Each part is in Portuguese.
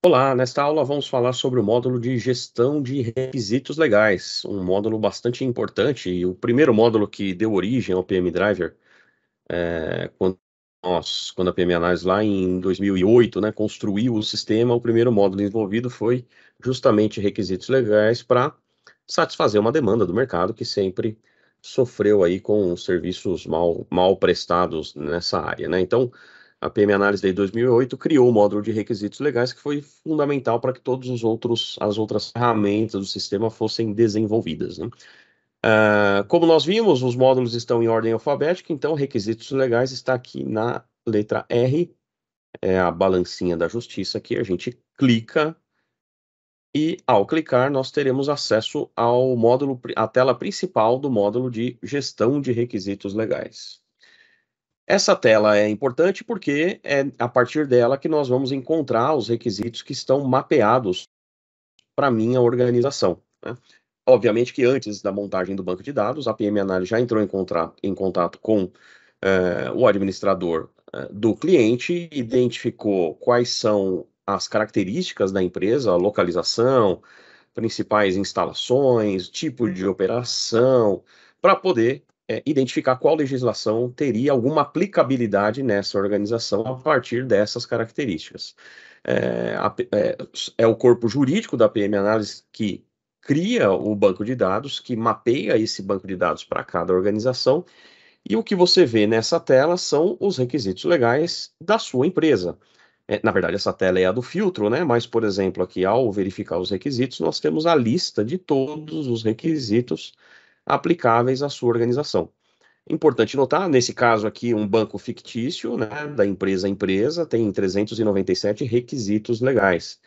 Olá, nesta aula vamos falar sobre o módulo de gestão de requisitos legais, um módulo bastante importante e o primeiro módulo que deu origem ao PM Driver, quando a PM Análise lá em 2008, né, construiu o sistema, o primeiro módulo envolvido foi justamente requisitos legais para satisfazer uma demanda do mercado que sempre sofreu aí com serviços mal prestados nessa área, né? Então, a PM Análise de 2008 criou o módulo de requisitos legais que foi fundamental para que todos as outras ferramentas do sistema fossem desenvolvidas, né? Como nós vimos, os módulos estão em ordem alfabética, então requisitos legais está aqui na letra R, é a balancinha da justiça aqui, a gente clica e ao clicar nós teremos acesso ao módulo, à tela principal do módulo de gestão de requisitos legais. Essa tela é importante porque é a partir dela que nós vamos encontrar os requisitos que estão mapeados para minha organização, né? Obviamente que antes da montagem do banco de dados, a PM Análise já entrou em contato com o administrador do cliente, identificou quais são as características da empresa, a localização, principais instalações, tipo de operação, para poder identificar qual legislação teria alguma aplicabilidade nessa organização a partir dessas características. É o corpo jurídico da PM Análise que cria o banco de dados, que mapeia esse banco de dados para cada organização, e o que você vê nessa tela são os requisitos legais da sua empresa. Na verdade, essa tela é a do filtro, né? Mas, por exemplo, aqui, ao verificar os requisitos, nós temos a lista de todos os requisitos aplicáveis à sua organização. Importante notar, nesse caso aqui, um banco fictício, né, da empresa a empresa, tem 397 requisitos legais.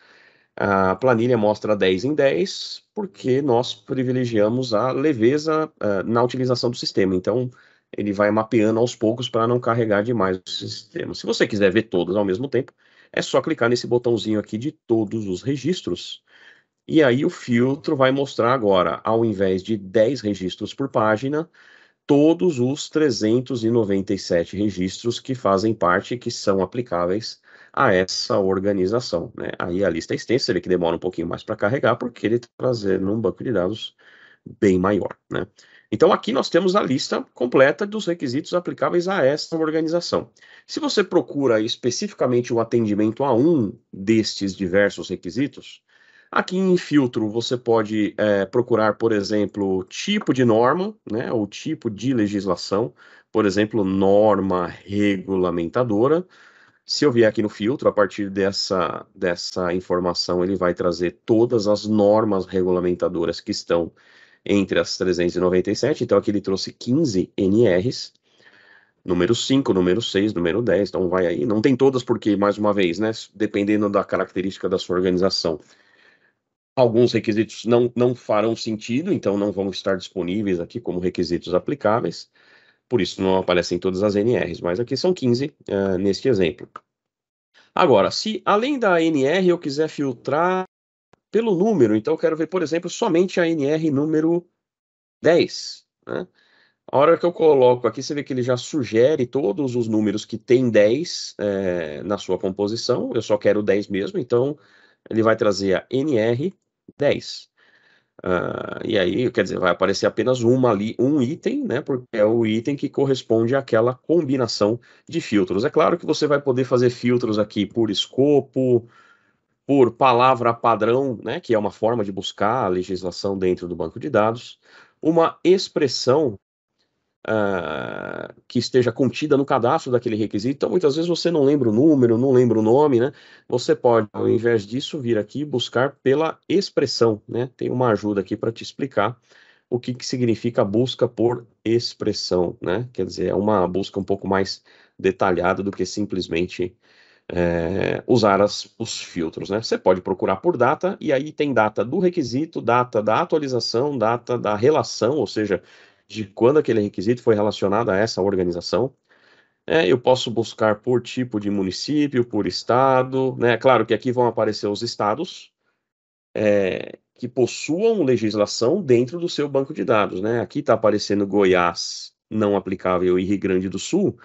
A planilha mostra 10 em 10, porque nós privilegiamos a leveza, na utilização do sistema. Então, ele vai mapeando aos poucos para não carregar demais o sistema. Se você quiser ver todos ao mesmo tempo, é só clicar nesse botãozinho aqui de todos os registros, e aí o filtro vai mostrar agora, ao invés de 10 registros por página, todos os 397 registros que fazem parte, que são aplicáveis a essa organização, né? Aí a lista é extensa, ele que demora um pouquinho mais para carregar, porque ele está trazendo um banco de dados bem maior, né? Então aqui nós temos a lista completa dos requisitos aplicáveis a essa organização. Se você procura especificamente o atendimento a um destes diversos requisitos, aqui em filtro você pode procurar, por exemplo, tipo de norma, né, ou tipo de legislação, por exemplo, norma regulamentadora. Se eu vier aqui no filtro, a partir dessa informação, ele vai trazer todas as normas regulamentadoras que estão entre as 397. Então, aqui ele trouxe 15 NRs, número 5, número 6, número 10. Então, vai aí. Não tem todas, porque, mais uma vez, né, dependendo da característica da sua organização, alguns requisitos não farão sentido, então não vão estar disponíveis aqui como requisitos aplicáveis. Por isso, não aparecem todas as NRs, mas aqui são 15 neste exemplo. Agora, se além da NR eu quiser filtrar pelo número, então eu quero ver, por exemplo, somente a NR número 10, né? A hora que eu coloco aqui, você vê que ele já sugere todos os números que tem 10 na sua composição, eu só quero 10 mesmo, então ele vai trazer a NR 10. E aí, quer dizer, vai aparecer apenas um item, né? Porque é o item que corresponde àquela combinação de filtros. É claro que você vai poder fazer filtros aqui por escopo, por palavra padrão, né, que é uma forma de buscar a legislação dentro do banco de dados, uma expressão que esteja contida no cadastro daquele requisito. Então, muitas vezes você não lembra o número, não lembra o nome, né? Você pode, ao invés disso, vir aqui buscar pela expressão, né? Tem uma ajuda aqui para te explicar o que significa busca por expressão, né? Quer dizer, é uma busca um pouco mais detalhada do que simplesmente usar os filtros, né? Você pode procurar por data, e aí tem data do requisito, data da atualização, data da relação, ou seja, de quando aquele requisito foi relacionado a essa organização. Eu posso buscar por tipo de município, por estado, né? Claro que aqui vão aparecer os estados que possuam legislação dentro do seu banco de dados, né? Aqui está aparecendo Goiás não aplicável e Rio Grande do Sul,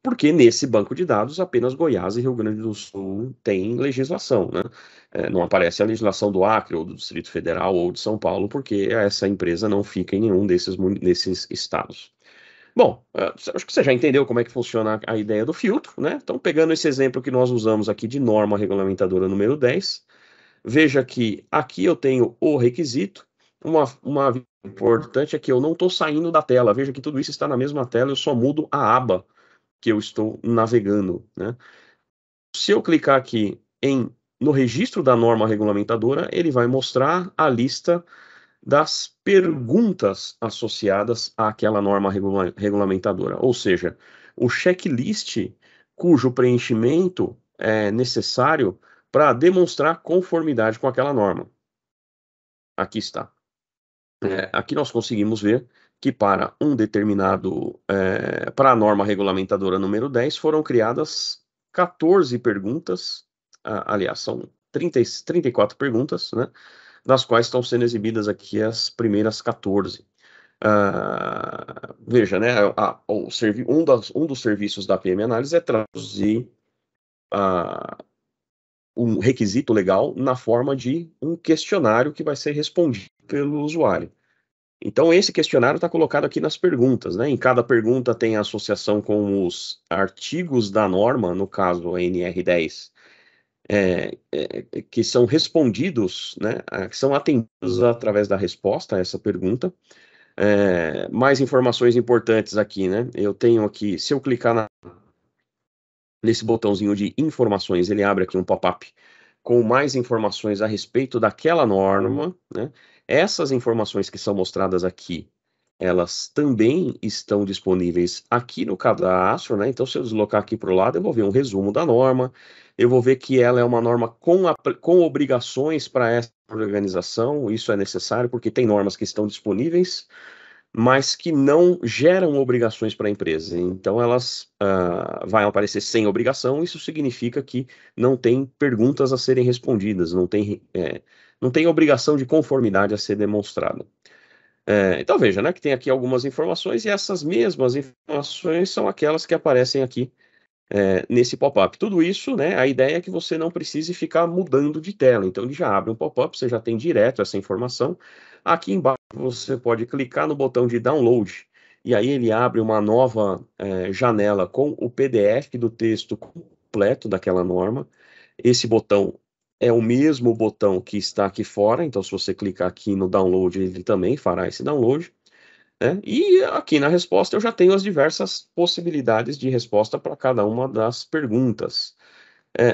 porque nesse banco de dados apenas Goiás e Rio Grande do Sul têm legislação, né? Não aparece a legislação do Acre, ou do Distrito Federal, ou de São Paulo, porque essa empresa não fica em nenhum desses estados. Bom, acho que você já entendeu como é que funciona a ideia do filtro, né? Então, pegando esse exemplo que nós usamos aqui de norma regulamentadora número 10, veja que aqui eu tenho o requisito. Uma importante é que eu não estou saindo da tela. Veja que tudo isso está na mesma tela, eu só mudo a aba que eu estou navegando, né? Se eu clicar aqui no registro da norma regulamentadora, ele vai mostrar a lista das perguntas associadas àquela norma regulamentadora, ou seja, o checklist cujo preenchimento é necessário para demonstrar conformidade com aquela norma. Aqui está. Aqui nós conseguimos ver que para para a norma regulamentadora número 10 foram criadas 14 perguntas, aliás, são 34 perguntas, né, das quais estão sendo exibidas aqui as primeiras 14. Veja, né, um dos serviços da PM Análise é traduzir um requisito legal na forma de um questionário que vai ser respondido pelo usuário. Então, esse questionário está colocado aqui nas perguntas, né? Em cada pergunta tem a associação com os artigos da norma, no caso a NR10, que são respondidos, né? Que são atendidos através da resposta a essa pergunta. Mais informações importantes aqui, né? Eu tenho aqui, se eu clicar nesse botãozinho de informações, ele abre aqui um pop-up com mais informações a respeito daquela norma, né? Essas informações que são mostradas aqui, elas também estão disponíveis aqui no cadastro, né? Então, se eu deslocar aqui para o lado, eu vou ver um resumo da norma, eu vou ver que ela é uma norma com obrigações para essa organização, isso é necessário, porque tem normas que estão disponíveis, mas que não geram obrigações para a empresa. Então, elas vão aparecer sem obrigação, isso significa que não tem perguntas a serem respondidas, não tem obrigação de conformidade a ser demonstrada. Então, veja, né, que tem aqui algumas informações, e essas mesmas informações são aquelas que aparecem aqui nesse pop-up. Tudo isso, né, a ideia é que você não precise ficar mudando de tela. Então, ele já abre um pop-up, você já tem direto essa informação. Aqui embaixo você pode clicar no botão de download, e aí ele abre uma nova janela com o PDF do texto completo daquela norma. Esse botão é o mesmo botão que está aqui fora, então se você clicar aqui no download, ele também fará esse download. E aqui na resposta eu já tenho as diversas possibilidades de resposta para cada uma das perguntas.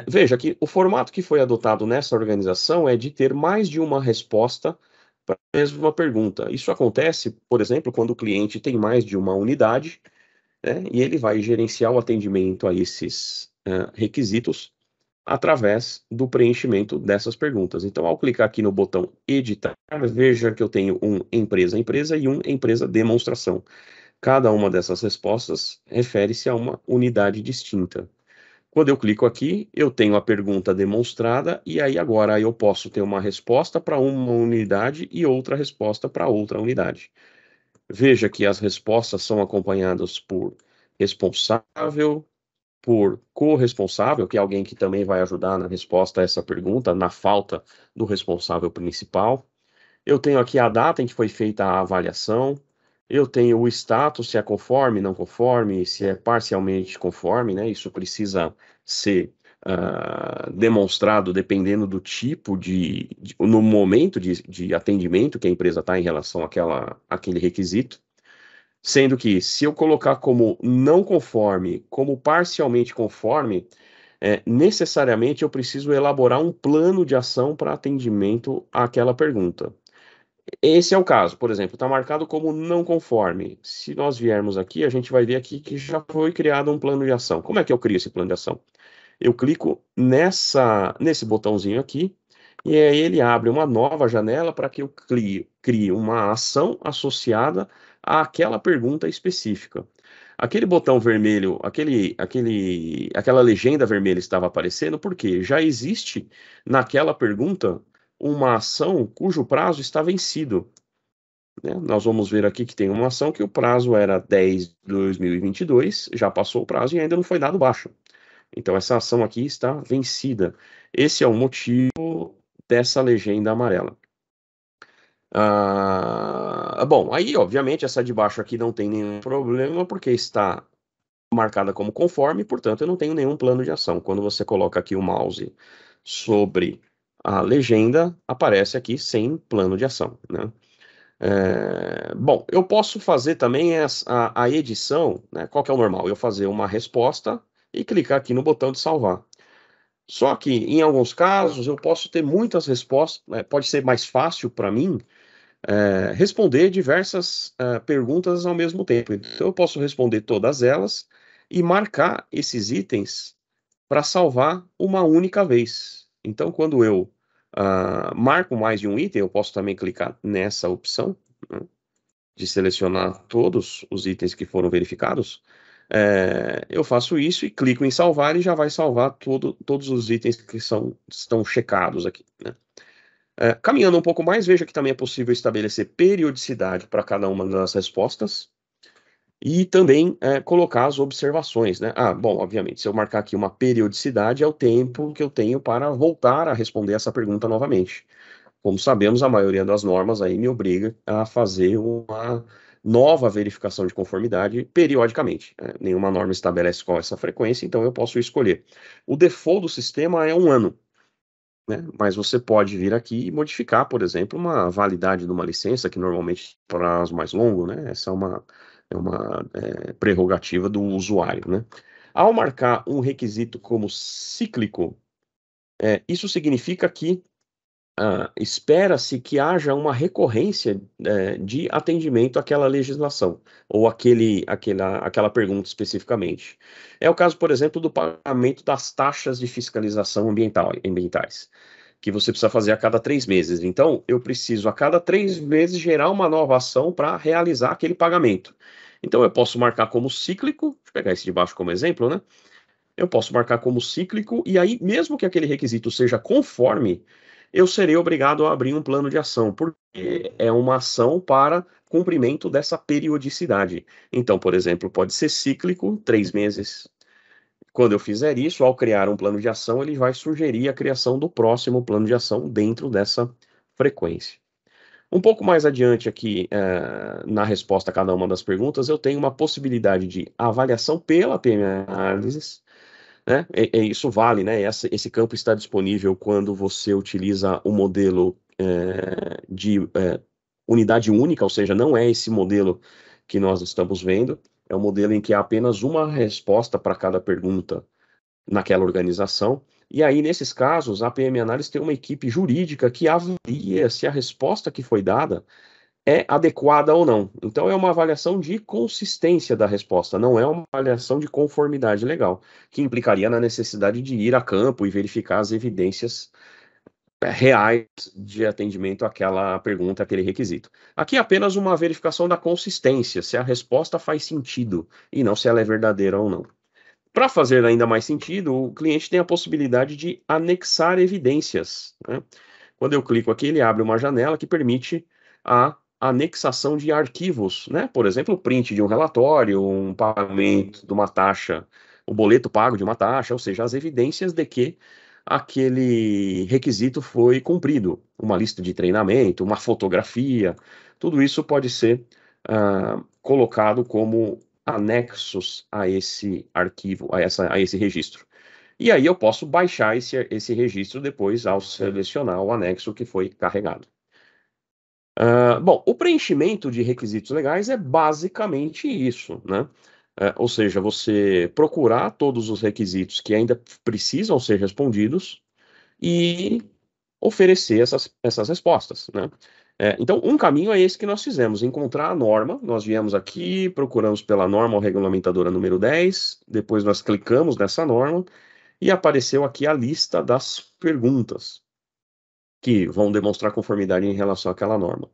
Veja que o formato que foi adotado nessa organização é de ter mais de uma resposta para a mesma pergunta. Isso acontece, por exemplo, quando o cliente tem mais de uma unidade, né, e ele vai gerenciar o atendimento a esses requisitos através do preenchimento dessas perguntas. Então, ao clicar aqui no botão editar, veja que eu tenho um empresa e um empresa demonstração. Cada uma dessas respostas refere-se a uma unidade distinta. Quando eu clico aqui, eu tenho a pergunta demonstrada, e aí agora eu posso ter uma resposta para uma unidade e outra resposta para outra unidade. Veja que as respostas são acompanhadas por responsável, por corresponsável, que é alguém que também vai ajudar na resposta a essa pergunta, na falta do responsável principal. Eu tenho aqui a data em que foi feita a avaliação. Eu tenho o status, se é conforme, não conforme, se é parcialmente conforme, né? Isso precisa ser demonstrado dependendo do tipo no momento de atendimento que a empresa está em relação àquele requisito. Sendo que, se eu colocar como não conforme, como parcialmente conforme, necessariamente eu preciso elaborar um plano de ação para atendimento àquela pergunta. Esse é o caso, por exemplo, está marcado como não conforme. Se nós viermos aqui, a gente vai ver aqui que já foi criado um plano de ação. Como é que eu crio esse plano de ação? Eu clico nesse botãozinho aqui, e aí ele abre uma nova janela para que eu crie uma ação associada àquela pergunta específica. Aquele botão vermelho, aquela legenda vermelha estava aparecendo porque já existe naquela pergunta uma ação cujo prazo está vencido. né? Nós vamos ver aqui que tem uma ação que o prazo era 10 de 2022, já passou o prazo e ainda não foi dado baixo. Então, essa ação aqui está vencida. Esse é o motivo dessa legenda amarela. Bom, aí, obviamente, essa de baixo aqui não tem nenhum problema, porque está marcada como conforme, portanto, eu não tenho nenhum plano de ação. Quando você coloca aqui o mouse sobre a legenda, aparece aqui sem plano de ação, né? Bom, eu posso fazer também a edição, né? Qual que é o normal? Eu fazer uma resposta e clicar aqui no botão de salvar. Só que, em alguns casos, eu posso ter muitas respostas, né? Pode ser mais fácil para mim responder diversas perguntas ao mesmo tempo. Então, eu posso responder todas elas e marcar esses itens para salvar uma única vez. Então, quando eu marco mais de um item, eu posso também clicar nessa opção, né, de selecionar todos os itens que foram verificados. Eu faço isso e clico em salvar e já vai salvar todos os itens que estão checados aqui, né? Caminhando um pouco mais, veja que também é possível estabelecer periodicidade para cada uma das respostas e também colocar as observações, né? Bom, obviamente, se eu marcar aqui uma periodicidade, é o tempo que eu tenho para voltar a responder essa pergunta novamente. Como sabemos, a maioria das normas aí me obriga a fazer uma nova verificação de conformidade periodicamente, né? Nenhuma norma estabelece qual é essa frequência, então eu posso escolher. O default do sistema é 1 ano, né? Mas você pode vir aqui e modificar, por exemplo, uma validade de uma licença, que normalmente tem prazo mais longo, né? Essa é uma prerrogativa do usuário, né? Ao marcar um requisito como cíclico, isso significa que espera-se que haja uma recorrência de atendimento àquela legislação, ou aquela pergunta especificamente. É o caso, por exemplo, do pagamento das taxas de fiscalização ambientais, que você precisa fazer a cada 3 meses. Então, eu preciso, a cada 3 meses, gerar uma nova ação para realizar aquele pagamento. Então, eu posso marcar como cíclico, deixa eu pegar esse de baixo como exemplo, né? Eu posso marcar como cíclico, e aí, mesmo que aquele requisito seja conforme, eu serei obrigado a abrir um plano de ação, porque é uma ação para cumprimento dessa periodicidade. Então, por exemplo, pode ser cíclico, 3 meses. Quando eu fizer isso, ao criar um plano de ação, ele vai sugerir a criação do próximo plano de ação dentro dessa frequência. Um pouco mais adiante aqui, na resposta a cada uma das perguntas, eu tenho uma possibilidade de avaliação pela PM Análise, né? Isso vale, né? Esse campo está disponível quando você utiliza o modelo de unidade única, ou seja, não é esse modelo que nós estamos vendo, é um modelo em que há apenas uma resposta para cada pergunta naquela organização. E aí, nesses casos, a PM Análise tem uma equipe jurídica que avalia se a resposta que foi dada é adequada ou não. Então, é uma avaliação de consistência da resposta, não é uma avaliação de conformidade legal, que implicaria na necessidade de ir a campo e verificar as evidências reais de atendimento àquela pergunta, àquele requisito. Aqui é apenas uma verificação da consistência, se a resposta faz sentido e não se ela é verdadeira ou não. Para fazer ainda mais sentido, o cliente tem a possibilidade de anexar evidências, né? Quando eu clico aqui, ele abre uma janela que permite a anexação de arquivos, né? Por exemplo, o print de um relatório, um pagamento de uma taxa, o boleto pago de uma taxa, ou seja, as evidências de que aquele requisito foi cumprido, uma lista de treinamento, uma fotografia, tudo isso pode ser colocado como anexos a esse arquivo, a esse registro. E aí eu posso baixar esse registro depois ao selecionar o anexo que foi carregado. Bom, o preenchimento de requisitos legais é basicamente isso, né? Ou seja, você procurar todos os requisitos que ainda precisam ser respondidos e oferecer essas respostas, né? Então, um caminho é esse que nós fizemos, encontrar a norma. Nós viemos aqui, procuramos pela norma ou regulamentadora número 10, depois nós clicamos nessa norma e apareceu aqui a lista das perguntas que vão demonstrar conformidade em relação àquela norma.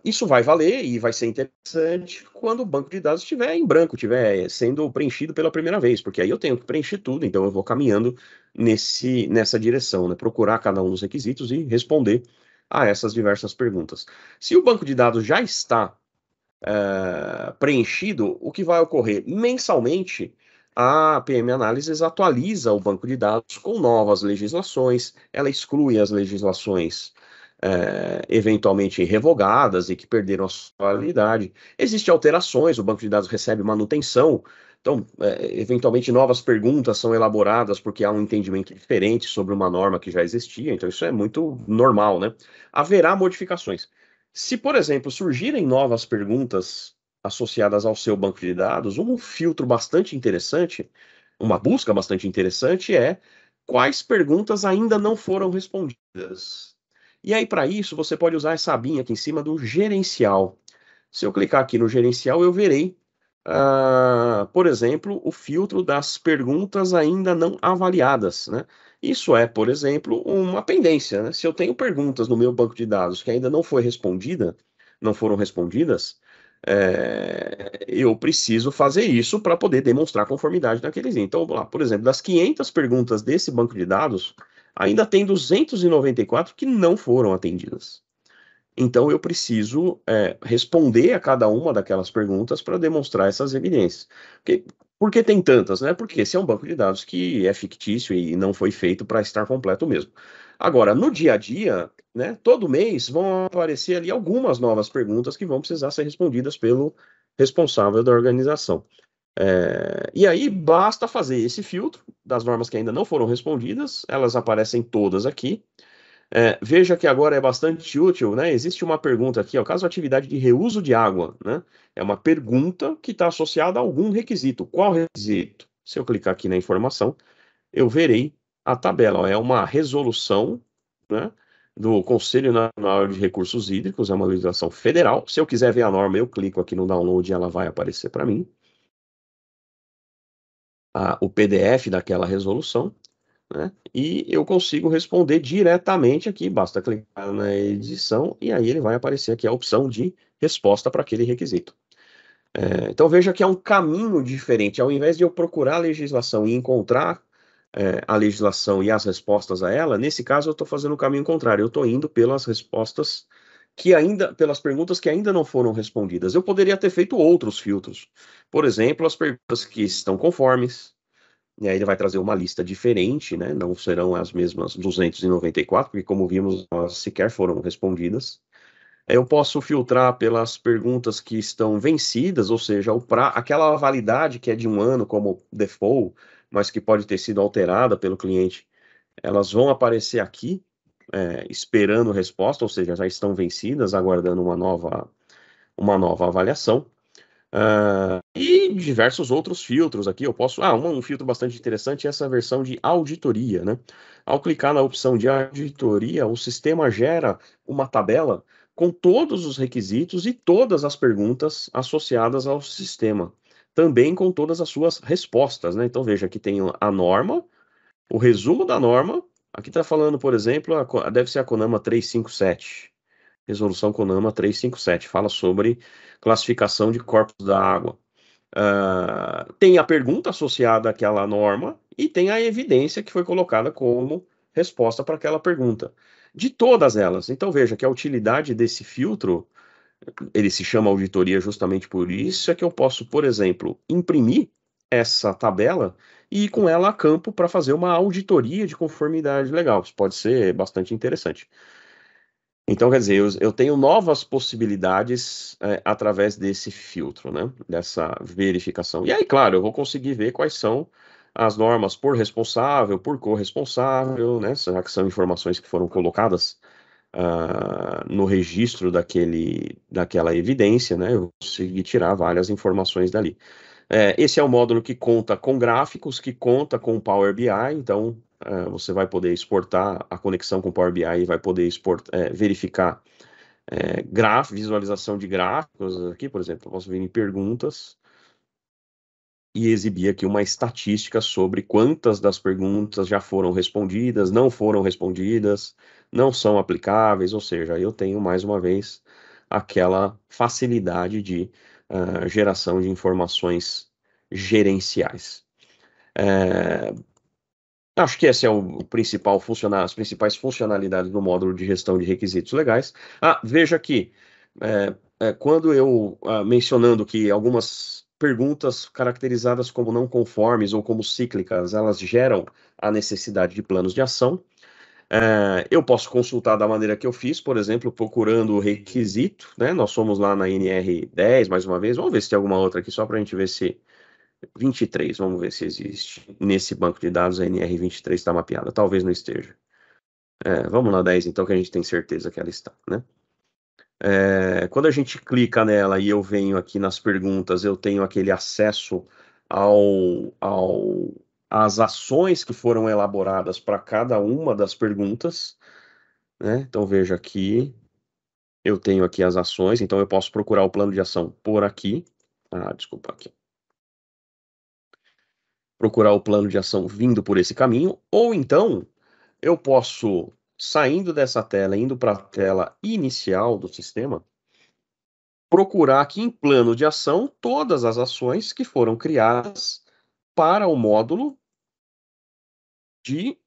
Isso vai valer e vai ser interessante quando o banco de dados estiver em branco, estiver sendo preenchido pela primeira vez, porque aí eu tenho que preencher tudo, então eu vou caminhando nessa direção, né? Procurar cada um dos requisitos e responder a essas diversas perguntas. Se o banco de dados já está preenchido, o que vai ocorrer? Mensalmente, a PM Análises atualiza o banco de dados com novas legislações, ela exclui as legislações eventualmente revogadas e que perderam a sua validade. Existem alterações, o banco de dados recebe manutenção, então, eventualmente, novas perguntas são elaboradas porque há um entendimento diferente sobre uma norma que já existia, então isso é muito normal, né? Haverá modificações. Se, por exemplo, surgirem novas perguntas associadas ao seu banco de dados, um filtro bastante interessante, uma busca bastante interessante é quais perguntas ainda não foram respondidas. E aí, para isso, você pode usar essa abinha aqui em cima do gerencial. Se eu clicar aqui no gerencial, eu verei, por exemplo, o filtro das perguntas ainda não avaliadas, né? Isso é, por exemplo, uma pendência, né? Se eu tenho perguntas no meu banco de dados que ainda não foi respondida, não foram respondidas, eu preciso fazer isso para poder demonstrar conformidade naqueles. Então, vamos lá, por exemplo, das 500 perguntas desse banco de dados, ainda tem 294 que não foram atendidas. Então, eu preciso responder a cada uma daquelas perguntas para demonstrar essas evidências. Por que tem tantas, né? Porque esse é um banco de dados que é fictício e não foi feito para estar completo mesmo. Agora, no dia a dia, né, todo mês vão aparecer ali algumas novas perguntas que vão precisar ser respondidas pelo responsável da organização. E aí basta fazer esse filtro das normas que ainda não foram respondidas, elas aparecem todas aqui. Veja que agora é bastante útil, né? Existe uma pergunta aqui, ó, caso atividade de reuso de água, né? É uma pergunta que está associada a algum requisito. Qual requisito? Se eu clicar aqui na informação, eu verei a tabela. Ó, é uma resolução, né, do Conselho Nacional de Recursos Hídricos, é uma legislação federal. Se eu quiser ver a norma, eu clico aqui no download e ela vai aparecer para mim. O PDF daquela resolução. Né? E eu consigo responder diretamente aqui, basta clicar na edição e aí ele vai aparecer aqui a opção de resposta para aquele requisito. Então veja que é um caminho diferente, ao invés de eu procurar a legislação e encontrar a legislação e as respostas a ela, nesse caso eu estou fazendo o caminho contrário, eu estou indo pelas respostas pelas perguntas que ainda não foram respondidas. Eu poderia ter feito outros filtros, por exemplo, as perguntas que estão conformes, e aí ele vai trazer uma lista diferente, né? Não serão as mesmas 294, porque como vimos, elas sequer foram respondidas. Eu posso filtrar pelas perguntas que estão vencidas, ou seja, aquela validade que é de um ano como default, mas que pode ter sido alterada pelo cliente, elas vão aparecer aqui, esperando resposta, ou seja, já estão vencidas, aguardando uma nova avaliação. E diversos outros filtros aqui. Eu posso. Um filtro bastante interessante é essa versão de auditoria, né? Ao clicar na opção de auditoria, o sistema gera uma tabela com todos os requisitos e todas as perguntas associadas ao sistema, também com todas as suas respostas, né? Então veja, aqui tem a norma, o resumo da norma. Aqui está falando, por exemplo, deve ser a CONAMA 357. Resolução CONAMA 357 fala sobre classificação de corpos da água. Tem a pergunta associada àquela norma e tem a evidência que foi colocada como resposta para aquela pergunta. De todas elas. Então veja que a utilidade desse filtro, ele se chama auditoria justamente por isso, é que eu posso, por exemplo, imprimir essa tabela e ir com ela a campo para fazer uma auditoria de conformidade legal. Isso pode ser bastante interessante. Então, quer dizer, eu tenho novas possibilidades através desse filtro, né? Dessa verificação. E aí, claro, eu vou conseguir ver quais são as normas por responsável, por corresponsável, né? Já que são informações que foram colocadas no registro daquela evidência, né? Eu vou conseguir tirar várias informações dali. Esse é o módulo que conta com gráficos, que conta com Power BI, então você vai poder exportar a conexão com o Power BI e vai poder verificar visualização de gráficos aqui, por exemplo, eu posso vir em perguntas e exibir aqui uma estatística sobre quantas das perguntas já foram respondidas, não foram respondidas, não são aplicáveis, ou seja, eu tenho mais uma vez aquela facilidade de geração de informações gerenciais. Acho que esse é o principal as principais funcionalidades do módulo de gestão de requisitos legais. Veja aqui, quando eu mencionando que algumas perguntas caracterizadas como não conformes ou como cíclicas, elas geram a necessidade de planos de ação. Eu posso consultar da maneira que eu fiz, por exemplo, procurando o requisito, né? Nós somos lá na NR10, mais uma vez. Vamos ver se tem alguma outra aqui, só para a gente ver se 23, vamos ver se existe. Nesse banco de dados, a NR23 está mapeada. Talvez não esteja. Vamos na 10, então, que a gente tem certeza que ela está, né? Quando a gente clica nela e eu venho aqui nas perguntas, eu tenho aquele acesso às ações que foram elaboradas para cada uma das perguntas, né? Então, veja aqui, eu tenho aqui as ações, então eu posso procurar o plano de ação por aqui. Desculpa, aqui. Procurar o plano de ação vindo por esse caminho, ou então eu posso, saindo dessa tela, indo para a tela inicial do sistema, procurar aqui em plano de ação todas as ações que foram criadas para o módulo de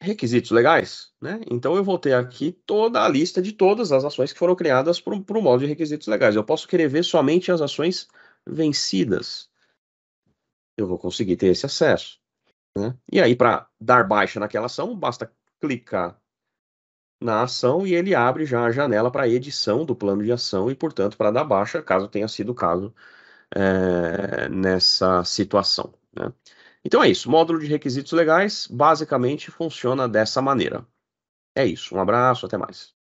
requisitos legais, né? Então eu vou ter aqui toda a lista de todas as ações que foram criadas para o módulo de requisitos legais. Eu posso querer ver somente as ações vencidas. Eu vou conseguir ter esse acesso, né? E aí, para dar baixa naquela ação, basta clicar na ação e ele abre já a janela para edição do plano de ação e, portanto, para dar baixa, caso tenha sido o caso, nessa situação, né? Então é isso. Módulo de requisitos legais basicamente funciona dessa maneira. É isso. Um abraço, até mais.